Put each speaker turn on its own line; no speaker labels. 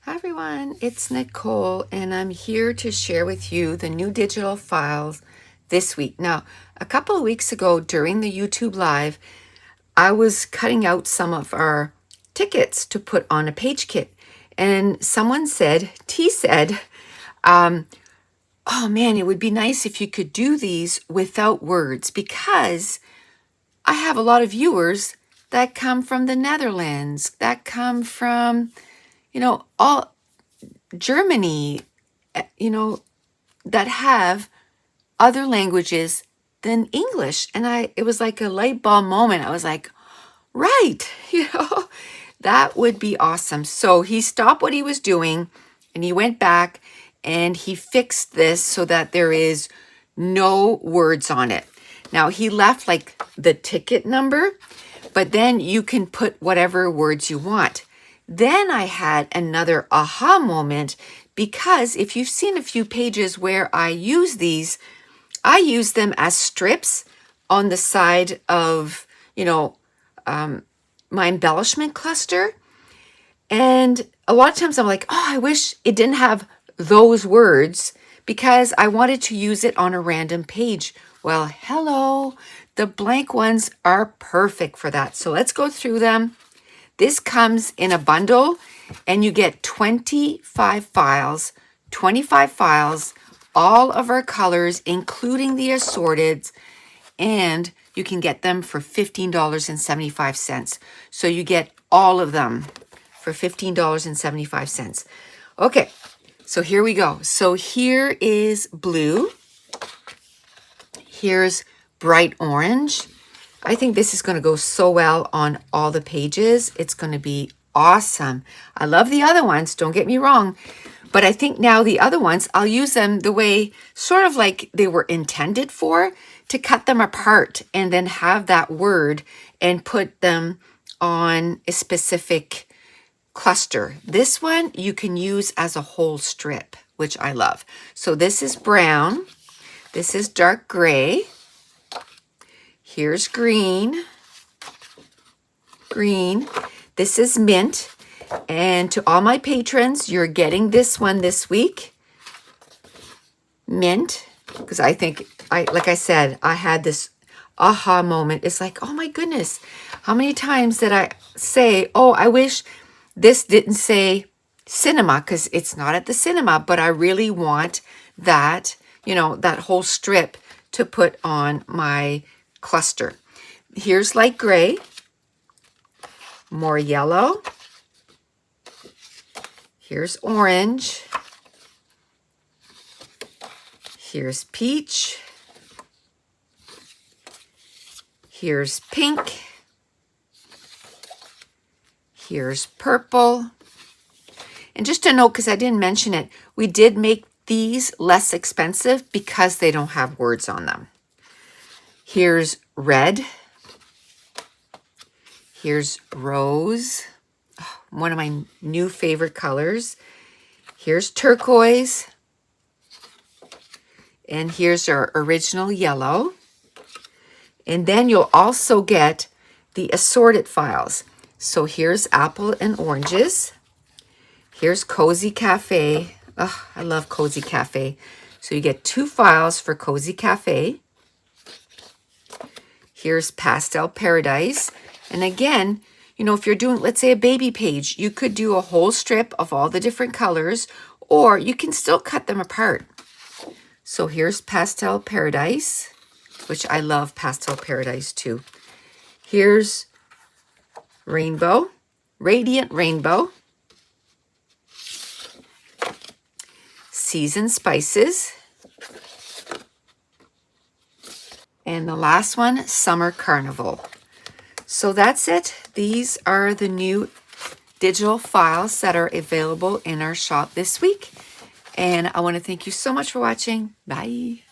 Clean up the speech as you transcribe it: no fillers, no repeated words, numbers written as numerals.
Hi everyone, it's Nicole and I'm here to share with you the new digital files this week. Now, a couple of weeks ago during the YouTube live, I was cutting out some of our tickets to put on a page kit, and someone said, T said, oh man, it would be nice if you could do these without words, because I have a lot of viewers that come from the Netherlands, that come from, all Germany, that have other languages than English. And it was like a light bulb moment. I was like, right, that would be awesome. So he stopped what he was doing and he went back and he fixed this so that there is no words on it. Now he left like the ticket number, but then you can put whatever words you want. Then I had another aha moment, because if you've seen a few pages where I use these, I use them as strips on the side of, my embellishment cluster. And a lot of times I'm like, oh, I wish it didn't have those words because I wanted to use it on a random page. Well, hello, the blank ones are perfect for that. So let's go through them. This comes in a bundle and you get 25 files, all of our colors, including the assorteds, and you can get them for $15.75. So you get all of them for $15.75. Okay, so here we go. So here is blue. Here's bright orange. I think this is going to go so well on all the pages. It's going to be awesome. I love the other ones, don't get me wrong, but I think now the other ones, I'll use them the way sort of like they were intended for, to cut them apart and then have that word and put them on a specific cluster. This one you can use as a whole strip, which I love. So this is brown. This is dark gray. Here's green. This is mint. And to all my patrons, you're getting this one this week. Mint. Because I think, like I said, I had this aha moment. It's like, oh my goodness, how many times did I say, oh, I wish this didn't say cinema, because it's not at the cinema, but I really want that, that whole strip to put on my cluster. Here's light gray, more yellow. Here's orange. Here's peach. Here's pink. Here's purple. And just to note, because I didn't mention it, we did make these less expensive because they don't have words on them. Here's red. Here's rose, one of my new favorite colors. Here's turquoise. And here's our original yellow. And then you'll also get the assorted files. So here's apple and oranges. Here's Cozy Cafe. Oh, I love Cozy Cafe. So you get 2 files for Cozy Cafe. Here's Pastel Paradise. And again, if you're doing, let's say, a baby page, you could do a whole strip of all the different colors, or you can still cut them apart. So here's Pastel Paradise, which I love Pastel Paradise too. Here's Rainbow, Radiant Rainbow. Seasoned Spices. And the last one, Summer Carnival. So that's it. These are the new digital files that are available in our shop this week. And I want to thank you so much for watching. Bye.